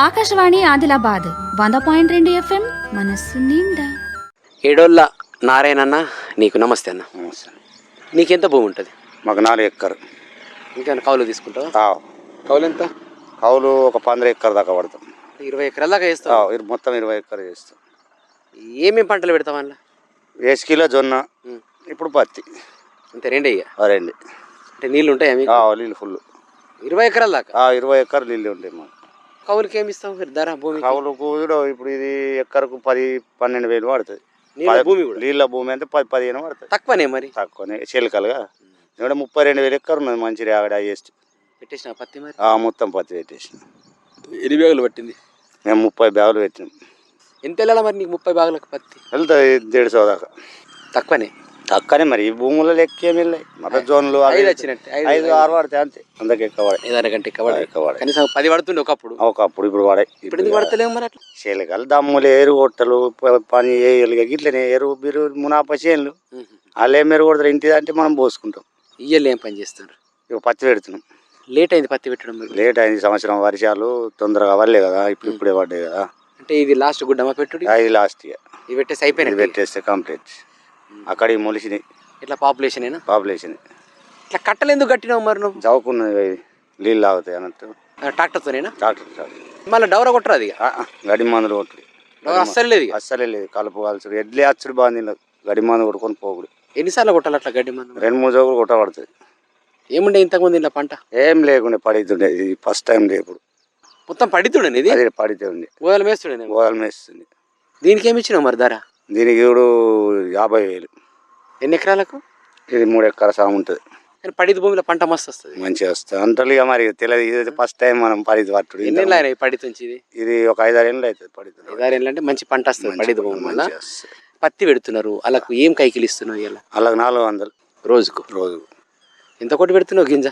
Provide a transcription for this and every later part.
Akashvani Adilabad 100.2 FM మనస్సు నిండా. ఏడోళ్ళ నారాయణన్న, నీకు నమస్తే అన్న. నమస్తే. నీకెంత భూమి ఉంటుంది? మాకు 4 ఎకర్. ఇంకా కౌలు తీసుకుంటావా? కౌలు ఎంత? కౌలు ఒక 15 ఎకర్ దాకా పడతాం. 20 ఎకరాల దాకా వేస్తావు? మొత్తం 20 ఎకర్ చేస్తాం. ఏమేమి పంటలు పెడతావు అందులో? వేసుకిలో జొన్న, ఇప్పుడు పత్తి, అంతే. రెండే ఇక? రెండు. అంటే నీళ్ళు ఉంటాయా మీకు? నీళ్ళు ఫుల్. 20 ఎకరాల దాకా? 20 ఎకర్ నీళ్ళు ఉంటాయి మాకు. కౌలుకి ఏమి ఇస్తావు ధర భూమి? కౌలుకు ఇప్పుడు ఇది ఎకరకు 10-12 వేలు పడుతుంది. భూమి కూడా నీళ్ళ భూమి అంటే 10-15 పడుతుంది. తక్కువనే మరి? తక్కువనే చిలకలుగా. ఇక్కడ 32,000 ఎకర్ ఉన్నది. మంచిగా ఆవిడ వేస్ట్ పెట్టేసిన పత్తి మరి? మొత్తం పత్తి పెట్టేసిన. ఎన్ని బ్యాగులు పట్టింది? మేము 30 బ్యాగులు పెట్టినాం. ఎంత వెళ్ళాలా మరి నీకు 30 బ్యాగులకు పత్తి? వెళ్తుంది 150 దాకా. తక్కువనే మరి ఈ భూముల లెక్క ఏమి వెళ్ళాయి. మత జోన్లు 5-6 పడతాయి అంతే. అందుకే ఎక్కువ పడాయి. ఏదానికంటే ఎక్కువ కనీసం 10 పడుతుండే ఒకప్పుడు. ఇప్పుడు పడాయి. ఇప్పుడు ఎందుకు పడతలేము మరి అట్లా? చేలకలు దమ్ములు ఏరు కొట్టలు పని వేయలు ఇట్లనే ఎరు బిరు మునాప చేనులు వాళ్ళు ఏం మెరు కొడతారు. ఇంటి అంటే మనం పోసుకుంటాం. ఇయ్యలు ఏం పని చేస్తారు? ఇక పత్తి పెడుతున్నాం. లేట్ అయింది పత్తి పెట్టడం? లేట్ అయింది. సంవత్సరం వర్షాలు తొందరగా వల్లే కదా. ఇప్పుడే పడ్డాయి కదా. అంటే ఇది లాస్ట్ గుడ్డమా పెట్టుడు? ఇది లాస్ట్ ఇక. ఇవి పెట్టేసి అయిపోయినాయి. పెట్టేస్తే కంప్లీట్. అక్కడికి మొలిసినాయి. ఇట్లా పాపులేషన్ ఇట్లా కట్టలు ఎందుకు కట్టినావు మరి నువ్వు? చౌకున్నది నీళ్ళు ఆగుతాయి అన్నట్టు. ట్రాక్టర్తోనేనా? ట్రాక్టర్. మళ్ళీ డౌర కొట్టరు అది? గడి మందులు కొట్టుడు అస్సలు లేదు. అస్సలే లేదు. కలుపు కాల్చుడు ఎడ్లే అచ్చుడు బాగుంది. గడి మందు కొట్టుకొని పోగుడు. ఎన్నిసార్లు కొట్టాలి అట్లా గడ్డి మందు? 2-3 జోగులు కొట్టబడుతుంది. ఏముండే ఇంతకుముందు ఇలా పంట? ఏం లేకుండే పడుతుండే. ఇది ఫస్ట్ టైం లే. ఇప్పుడు మొత్తం పడితుండే. ఇది అదే పడితే ఉంది. గోదలు మేస్తుండే. గోదలు మేస్తుంది. దీనికి ఏమి ఇచ్చినావు మరి ధర? దీనికి ఇప్పుడు 50,000. ఎన్ని ఎకరాలకు? ఇది 3 ఎకరాల సాగు ఉంటుంది. పడిత భూమిలో పంట మస్తు వస్తుంది. మంచిగా వస్తుంది అంటారు. ఇక మరి తెలియదు. ఇది ఫస్ట్ టైం మనం పడిత పట్టుడు. ఎన్ని ఏళ్ళు అయినాయి పడిత నుంచి? ఇది ఒక 5-6 ఏళ్ళు అవుతుంది పడిత. 5-6 ఏళ్ళు అంటే మంచి పంట వస్తుంది పడిత భూమి వల్ల. పత్తి పెడుతున్నారు. అలాకు ఏం కైకిలు ఇస్తున్నావు? ఇలా అలాగ 400 రోజుకు. ఎంత కొట్టి పెడుతున్నావు గింజ?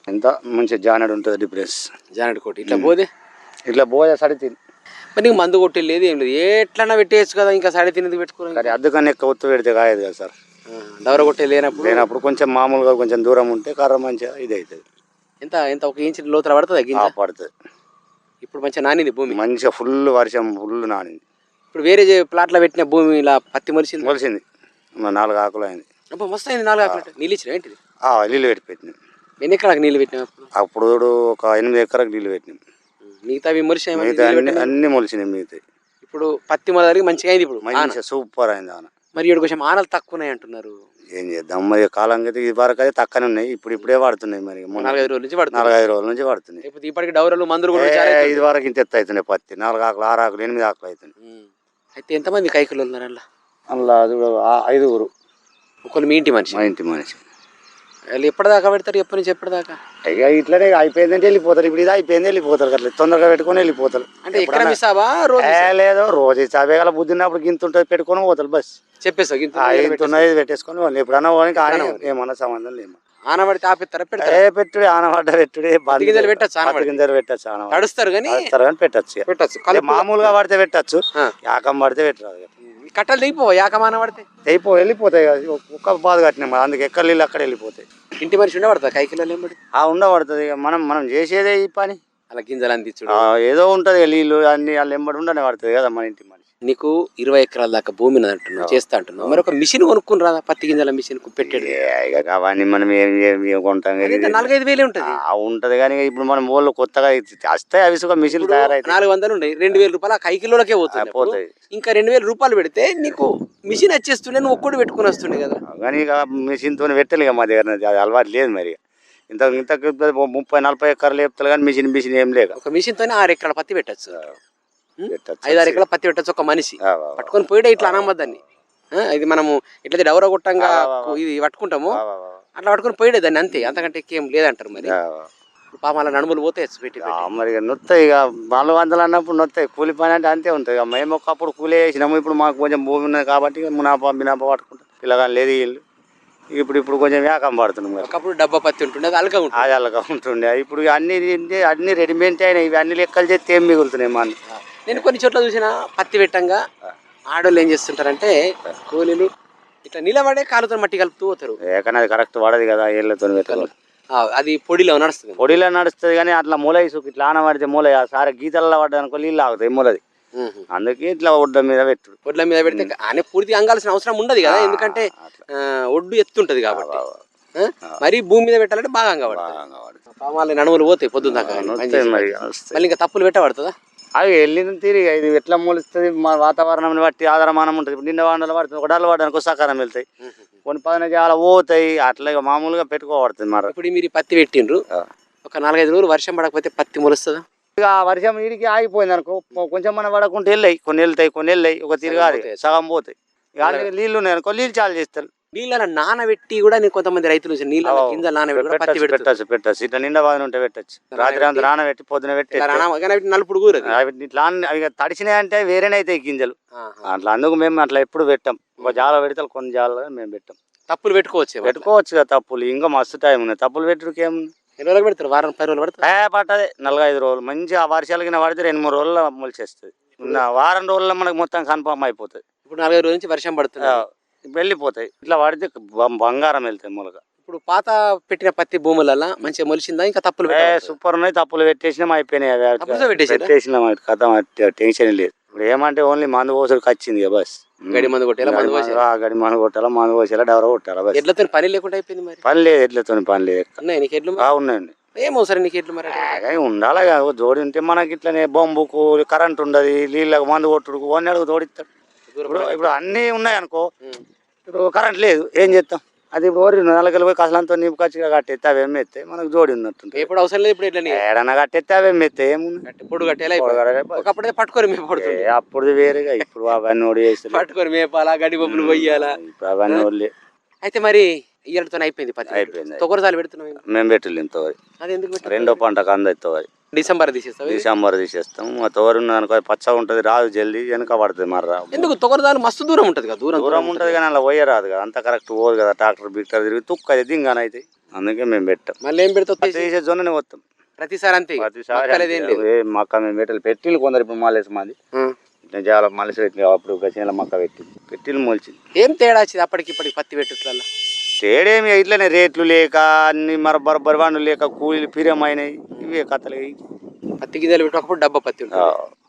ఎంత మంచిగా జానడు ఉంటుంది. డిఫరెన్స్ జానడు కొట్టి ఇట్లా పోయే సడి తిని. మరి నీకు మందు కొట్టి లేదు ఏం లేదు. ఎట్లన్నా పెట్టేయచ్చు కదా. ఇంకా సడి తినేది పెట్టుకోవాలి. కానీ అద్దుకన్నా ఎక్కువ ఒత్తు పెడితే కాయదు కదా సార్. దవర కొట్టే లేనప్పుడు కొంచెం మామూలుగా కొంచెం దూరం ఉంటే కర్ర మంచిగా ఇది అవుతుంది. ఎంత 1 ఇంచు లోతుల పడుతుంది గింజ? పడుతుంది. ఇప్పుడు మంచిగా నానింది భూమి. మంచిగా ఫుల్ వర్షం ఫుల్ నానింది. ఇప్పుడు వేరే ప్లాట్లో పెట్టిన భూమి ఇలా పత్తి మొలిసింది. 4 ఆకులు అయింది. అప్పుడు మస్తు అయింది. 4 ఆకులు నీళ్ళు ఇచ్చిన ఏంటిది? నీళ్ళు పెట్టి పెట్టినాం. ఎన్ని ఎకరాలకు నీళ్ళు పెట్టినా? అప్పుడు ఒక 8 ఎకరాలకు నీళ్ళు పెట్టినాం. మిగతా అన్ని మొలిసినాయి. మిగతా ఇప్పుడు పత్తి మొదలకి మంచిగా అయింది. ఇప్పుడు మంచిగా సూపర్ అయింది. మరి ఇక్కడ కొంచెం ఆనలు తక్కువ ఉన్నాయి అంటున్నారు. ఏం చేద్దాం మరి. కాలం అయితే ఇది వరకు అయితే తక్కువనే ఉన్నాయి. ఇప్పుడే పడుతున్నాయి. మరి 4-5 రోజుల నుంచి 4-5 రోజుల నుంచి పడుతున్నాయి. ఇప్పటికి డౌరలు మందులు కూడా ఇది వరకు ఇంత ఎత్తు అవుతున్నాయి. పత్తి 4 ఆకులు 6 ఆకులు 8 ఆకులు అవుతున్నాయి. అయితే ఎంతమంది కైకులు ఉన్నారు అలా? అందులో 5 ఒకళ్ళు మీ ఇంటి మనిషి? మా ఇంటి మనిషి. వాళ్ళు ఎప్పటిదాకా పెడతారు? ఎప్పటి నుంచి ఎప్పటిదాకా? ఇక ఇట్లనే అయిపోయిందంటే వెళ్ళిపోతారు. ఇప్పుడు ఇది అయిపోయింది వెళ్ళిపోతారు. అట్లా తొందరగా పెట్టుకొని వెళ్ళిపోతారు. అంటే ఎక్కడ మిసావా? లేదు, రోజు ఇసాబే గల బుద్ధి ఉన్నప్పుడు గింత ఉంటుంది పెట్టుకొని పోతారు. బస్ చెప్పేస్తా ఇంతున్నది పెట్టేసుకొని వాళ్ళు ఎప్పుడన్నా పోనీ ఏమన్నా సంబంధం లేదు. ఆనబడితే ఆపిస్తారా? పెట్టుడే ఆనబడ్డ పెట్టుడే. గింజలు పెట్టచ్చు. గింజలు పెట్టచ్చు. నడుస్తారు కానీ పెట్టచ్చు. మామూలుగా పడితే పెట్టచ్చు. యాకం పడితే పెట్టరాదు. కట్టలు తెగిపో యాకమాన పడితే వెళ్ళిపోతాయి. ఒక్క బాధ కట్టినాం. అందుకు ఎక్కడ నీళ్ళు అక్కడ వెళ్ళిపోతాయి. ఇంటి మనిషి ఉండబడుతుంది కైకిలో? ఉండబడుతుంది. మనం చేసేదే ఈ పని. అలా గింజలు అందించు ఏదో ఉంటది. నీళ్ళు అన్ని వాళ్ళు ఎంబడి ఉండనే పడుతుంది కదా మన ఇంటి మనిషి. నీకు 20 ఎకరాల దాకా భూమి అంటున్నావు, చేస్తా అంటున్నావు. మరి ఒక మిషన్ కొనుక్కుని రాదా? పత్తి గింజల మిషన్ పెట్టాడు. అవన్నీ మనం ఏం కొంటాం? 4-5 వేలే ఉంటుంది. ఉంటది కానీ ఇప్పుడు మనం ఊళ్ళో కొత్తగా వస్తాయి. అవి మిషన్ తయారైతే 400 ఉన్నాయి. 2,000 రూపాయలు ఆ కైకిలోకే పోతాయి. ఇంకా 2,000 రూపాయలు పెడితే నీకు మిషన్ వచ్చేస్తుండే. నువ్వు ఒక్కడు పెట్టుకుని వస్తుండే కదా. కానీ ఇక మిషన్ తోనే పెట్టాలి కదా. మా దగ్గర అలవాటు లేదు. మరి ఇంత 30-40 ఎకరాలు లేపుతారు కానీ మిషన్ ఏం లేదు. ఒక మిషన్ తోనే 6 ఎకరాల పత్తి పెట్టచ్చు. 5-6 ఎకరాల పత్తి పెట్టచ్చు ఒక మనిషి. పట్టుకొని పోయిడే ఇట్లా అనమ్మద్దాన్ని. ఇది మనము ఎట్లయితే డౌరా కొట్టంగా ఇది పట్టుకుంటాము అట్లా పట్టుకొని పోయిడే దాన్ని అంతే. అంతకంటే ఏం లేదంటారు. మరి పాప అలా నడుములు పోతే పెట్టి మరి నొత్తాయి. ఇక 400 అన్నప్పుడు నొత్తాయి. కూలి పని అంటే అంతే ఉంటుంది. మేము ఒకప్పుడు కూలి వేసినాము. ఇప్పుడు మాకు కొంచెం భూమి ఉన్నది కాబట్టి మునాపా పట్టుకుంటాం. పిల్లగాని లేదు వీళ్ళు. ఇప్పుడు కొంచెం వ్యాకం పడుతున్నాం. ఒకప్పుడు డబ్బా పత్తి ఉంటుండే. అది అలగా ఉంటుండే. ఇప్పుడు అన్ని రెడీమేడ్ అయినాయి. ఇవి అన్ని లెక్కలు చేస్తే ఏం మిగులుతున్నాయి. మన నేను కొన్ని చోట్ల చూసిన పత్తి పెట్టంగా ఆడోళ్ళు ఏం చేస్తుంటారంటే కూలీలు ఇట్లా నిలబడే కాలుతో మట్టి కలుపుతూ పోతారు. కానీ అది కరెక్ట్ పడదు కదా. ఏళ్ళతో అది పొడిలో నడుస్తుంది. పొడిలో నడుస్తుంది కానీ అట్లా మూల ఇసుకు ఇట్లా ఆన పడితే మూల సారే గీతల్లో పడ్డానుకో నీళ్ళు ఆగుతాయి మూలది. అందుకే ఇట్లా ఒడ్డ మీద పెట్టుడు. ఒడ్ల మీద పెడితే ఆయన పూర్తిగా అంగాల్సిన అవసరం ఉండదు కదా, ఎందుకంటే ఒడ్డు ఎత్తుంటది కాబట్టి. మరి భూమి మీద పెట్టాలంటే బాగా అంగవాడు నడుములు పోతాయి పొద్దున్న దాకా. మళ్ళీ ఇంకా తప్పులు పెట్టబడుతుందా? అవి వెళ్ళిన తీరి ఇది ఎట్లా మూలుస్తుంది మా వాతావరణం బట్టి ఆధారమానం ఉంటుంది. ఇప్పుడు నిండా వాడలు పడుతుంది, ఒక డల్లు పడడానికి సకారం వెళ్తాయి, కొన్ని 15 చాలా పోతాయి, అట్లా మామూలుగా పెట్టుకోబడుతుంది. మరి ఇప్పుడు మీరు పత్తి పెట్టిండ్రు, ఒక 4-5 రోజులు వర్షం పడకపోతే పత్తి మొలుస్తుందా? ఇక వర్షం వీడికి ఆగిపోయింది అనుకో, కొంచెం మనం పడకుంటే వెళ్ళాయి, కొన్ని వెళ్తాయి, ఒక తిరగాలి సగం పోతాయి. ఇక నీళ్ళు ఉన్నాయి అనుకో, నీళ్ళు చాలు చేస్తారు. నీళ్ళ నానబెట్టి కూడా నేను కొంతమంది రైతులు నీళ్ళ కింద నానబెట్టి పెట్టచ్చు. ఇట్లా నిండా బాగా ఉంటే పెట్టచ్చు. రాత్రి అంతా నానబెట్టి పొద్దున పెట్టి నలుపుడు కూర ఇట్లా అవి తడిచినాయి అంటే వేరేనే అవుతాయి గింజలు. అట్లా అందుకు మేము అట్లా ఎప్పుడు పెట్టాం. ఒక జాల పెడతాం, కొన్ని జాల మేము పెట్టాం. తప్పులు పెట్టుకోవచ్చు కదా తప్పులు. ఇంకా మస్తు టైం ఉన్నాయి తప్పులు పెట్టుడికి. ఏముంది, ఎన్ని రోజులు పెడతారు? వారం 10 రోజులు పడుతుంది. పట్టదే 45 రోజులు. మంచి ఆ వర్షాలు కింద పడితే 2-3 రోజుల్లో మొలిచేస్తుంది. వారం రోజుల్లో మనకు మొత్తం కన్ఫర్మ్ అయిపోతుంది. ఇప్పుడు 45 రోజుల నుంచి వర్షం పడుతుంది, వెళ్ళిపోతాయి. ఇట్లా పడితే బంగారం వెళ్తాయి మొలక. ఇప్పుడు పాత పెట్టిన పత్తి భూములలో మంచిగా మొలిచిందా? ఇంకా తప్పులు సూపర్ ఉన్నాయి. తప్పులు పెట్టేసినాం, అయిపోయినాయి. పెట్టేసినాం, కథ టెన్షన్ లేదు. ఇప్పుడు ఏమంటే ఓన్లీ మందు పోసడికి వచ్చింది బస్. గడి మందు కొట్టేలా, గడి మందు కొట్టాలా, మందు పోసేలా, డెవర కొట్టాలా బస్. ఎడ్లతో పని లేకుండా అయిపోయింది. మరి పని లేదు, ఎడ్లతో పని లేదు. నీకు ఎడ్లు ఉన్నాయండి. ఏమో సరే నీకు ఎడ్లు మరి ఉండాలి కదా. జోడి ఉంటే మనకి ఇట్లనే బొంబుకు కరెంట్ ఉండదు, నీళ్ళకు మందు కొట్టుడుకు ఓన్ని అడుగు తోడిస్తాడు. ఇప్పుడు అన్నీ ఉన్నాయి అనుకో, ఇప్పుడు కరెంట్ లేదు, ఏం చేస్తాం? అది ఇప్పుడు 4 పోయి కసలంతో నింపుకొచ్చి కట్టేస్తే అవి ఎత్తేస్తే మనకు జోడి ఉన్నట్టు. ఎప్పుడు అవసరం లేదు. ఇప్పుడు ఎట్లా ఏడన్నా కట్టేస్తే అవి ఎత్తే ఏముంది, పొడు కట్టేలా ఒకప్పుడే పట్టుకొని మేపడుతుంది. అప్పుడు వేరేగా, ఇప్పుడు అవన్నీ ఓడి వేస్తారు, పట్టుకొని మేపాలా, గడి బొమ్మలు కొయ్యాలా. ఇప్పుడు అవన్నీ ఓడి. అయితే మరి ఇయ్యలతో అయిపోయింది పత్తి. అయిపోయింది. తొగరసాలు పెడుతున్నాం మేము పెట్టలేదు. తోవరి అది ఎందుకు రెండో పంటకు అందదు. తోవరి డిసెంబర్ తీసేస్తాం. మా తోవరి ఉన్నదనుకో పచ్చగా ఉంటుంది, రాదు జల్దీ, వెనక పడుతుంది. మరి ఎందుకు తొగరదాలు మస్తు దూరం ఉంటుంది కదా? దూరం ఉంటుంది కానీ అలా పోయే రాదు కదా, అంత కరెక్ట్ పోదు కదా. ట్రాక్టర్ బిక్టర్ తిరిగి తుక్క అది దింగాన అయితే. అందుకే మేము పెట్టాం. మళ్ళీ ఏం పెడతాం? తీసే జొన్ననే పోతాం ప్రతిసారి అంతే. మక్క మేము పెట్టిలు కొందరు ఇప్పుడు మాలేసి మాది చాలా మలిసి పెట్టి అప్పుడు గచ్చిల మక్క పెట్టిలు మొలిచింది. ఏం తేడా వచ్చింది అప్పటికి ఇప్పటికి పత్తి పెట్టుట్లలో? తేడేమి ఇట్లనే రేట్లు లేక అన్ని మరి బరబాను లేక కూలీలు పిరమైనాయి. ఇవే కథలు. పత్తి గింజలు పెట్టినప్పుడు డబ్బా పత్తి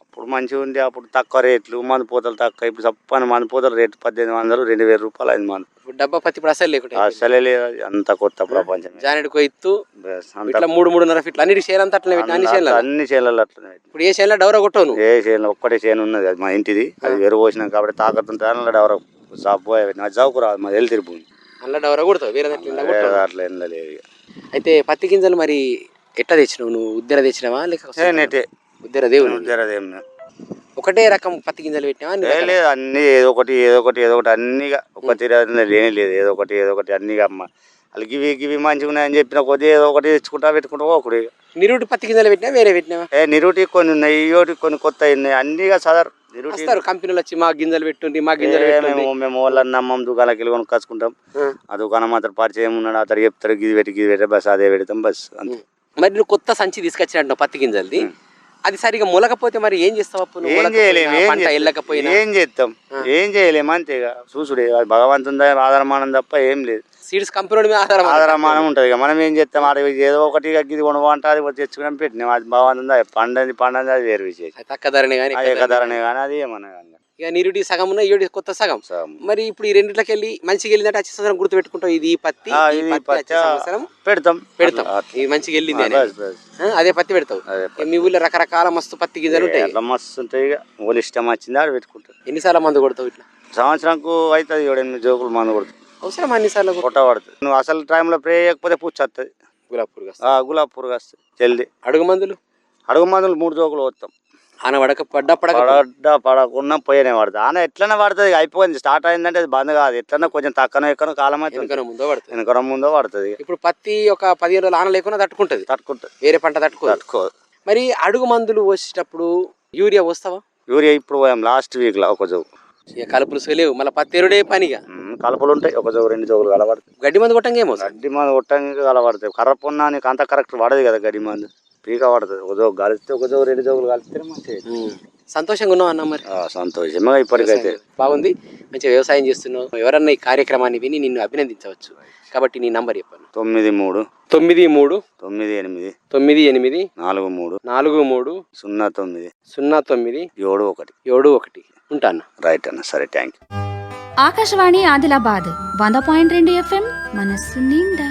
అప్పుడు మంచిగా ఉంది. అప్పుడు తక్కువ రేట్లు, మందు పోతలు తక్కువ. ఇప్పుడు చప్పని మందు పోతలు రేటు 1800, 2000 రూపాయలు అయింది మందు. డబ్బా పత్తి ఇప్పుడు అసలు లేకుండా అసలే లేదు. అంత కొత్త ప్రపంచం. జానెడుకో ఇత్తు ఇట్లా 3-3.5 ఫీట్లు అన్ని చేయాలి. అంతా అట్లా అన్ని చేయాలి అట్లా. ఇప్పుడు ఏ చేయాలి? డవరా కొట్టవు? ఏ చేయాలి? ఒక్కటే చేను ఉన్నది, అది మా ఇంటిది. అది ఎరువు పోసినాం కాబట్టి తాకతుంటే అలా డవరా చౌకు రాదు, మా వెళ్తిరి భూమి. అలా డవరా కొడతావు, వేరే అట్లా ఏం లేదు. అయితే పత్తి గింజలు మరి ఎట్లా తెచ్చినావు నువ్వు? ఉద్దెర తెచ్చినావా లేక ఉద్దెర దేవుని ఒకటే రకం పత్తి గింజలు పెట్టినావా? లేదు, అన్ని ఏదో ఒకటి అన్నిగా ఒక తీరు లేని లేదు. ఏదో ఒకటి అన్నిగా అమ్మ వాళ్ళు గివి మంచిగా ఉన్నాయని చెప్పిన కొద్ది ఏదో ఒకటి తెచ్చుకుంటా పెట్టుకుంటా ఒకటి. నిరుటి పత్తి గింజలు పెట్టినా వేరే పెట్టినావా? నిరుటి కొన్ని ఉన్నాయి, ఇయోటి కొన్ని కొత్త ఉన్నాయి. అన్నిగా సదర్ కంపెనీలు వచ్చి మా గింజలు పెట్టుండి మా గింజలు మేము వాళ్ళని నమ్మం. దుకాణాలకి వెళ్ళి కొనుక్కొచ్చుకుంటాం. ఆ దుకాణం మాత్రం పరిచయం ఉన్నాడు, అతడు చెప్తారు గిది పెట్టి బస్ అదే పెడతాం బస్ అంతే. మరి నువ్వు కొత్త సంచి తీసుకొచ్చినట్టు పత్తి గింజలది, అది సరిగా మొలకపోతే మరి ఏం చేస్తావు? ఏం చేయలేము అంతేగా. చూసుడే భగవంతుని ఆధారమానం తప్ప ఏం లేదు. సీడ్స్ కంపెనీ ఆధారమానం ఉంటుంది. మనం ఏం చేస్తాం? ఏదో ఒకటి ఇది కొనుగోంట అది తెచ్చుకుని పెట్టినాం. అది భగవంతుందా పండది అది వేరు విశేషం. తక్కధరనే కానీ అది ఏమన్నా కానీ. ఇక నీరుడి సగం ఉన్న ఈడి కొత్త సగం. మరి ఇప్పుడు ఈ రెండిట్లకి వెళ్ళి మంచిగా వెళ్ళిందంటే వచ్చే సంవత్సరం గుర్తు పెట్టుకుంటాం. ఇది పత్తి పెడతాం. ఇది మంచిగా వెళ్ళింది అదే పత్తి పెడతావు. మీ ఊళ్ళో రకరకాల మస్తు పత్తి గింజలు ఉంటాయి. మస్తు ఉంటాయి. వాళ్ళు ఇష్టం వచ్చింది ఆడ పెట్టుకుంటారు. ఎన్నిసార్లు మందు కొడతావు? ఇట్లా సంవత్సరంకు అవుతుంది 7-8 జోకులు మందు కొడుతుంది. అవసరం అన్నిసార్లు కొట్టబడుతుంది. నువ్వు అసలు టైంలో ప్రే చేయకపోతే పుచ్చి వస్తుంది. గులాబ్ పురుగు వస్తుంది జల్దీ. అడుగు మందులు 3 జోకులు వస్తాం. ఆన పడకుండా పోయినే పడుతుంది. ఆన ఎట్లనే పడుతుంది. అయిపోయింది, స్టార్ట్ అయిందంటే అది బంద్ కాదు. ఎట్లన్నా కొంచెం తక్కువ ఎక్కడో కాలం అయితే వెనక ముందో పడుతుంది. ఇప్పుడు పత్తి ఒక 15 రోజులు ఆన లేకుండా తట్టుకుంటుంది. వేరే పంట తట్టుకోదు. మరి అడుగు మందులు పోసేటప్పుడు యూరియా పోస్తావా? యూరియా ఇప్పుడు పోయాం లాస్ట్ వీక్ లో ఒక జోగు. కలుపులు లేవు మళ్ళీ పత్తి ఎరుడే పనిగా. కలుపులు ఉంటాయి. ఒక జోగు 2 జోగులు కలబడతాయి. గడ్డి మందు కొట్టంగేమో. గడ్డి మందు కొట్టంగా కలబడతాయి. కర్రపున్నా నీకు అంత కరెక్ట్ పడదు కదా. గడ్డి మందు పీక పడుతుంది. ఒక జోగు కలిస్తే ఒక జోగు 2 జోగులు కలిస్తే మంచిగా. సంతోషంగా ఉన్నావు అన్న మరి? సంతోషంగా ఇప్పటికైతే బాగుంది, మంచిగా వ్యవసాయం చేస్తున్నావు. ఎవరన్నా ఈ కార్యక్రమాన్ని విని నిన్ను అభినందించవచ్చు కాబట్టి నీ నంబర్ చెప్పాను. 93 93 98 98 43 43 09 09 71. 71. ఉంటాను. రైట్ అన్న, సరే, thank you. Akashvani Adilabad 100.2 FM మనస్సు నిండా.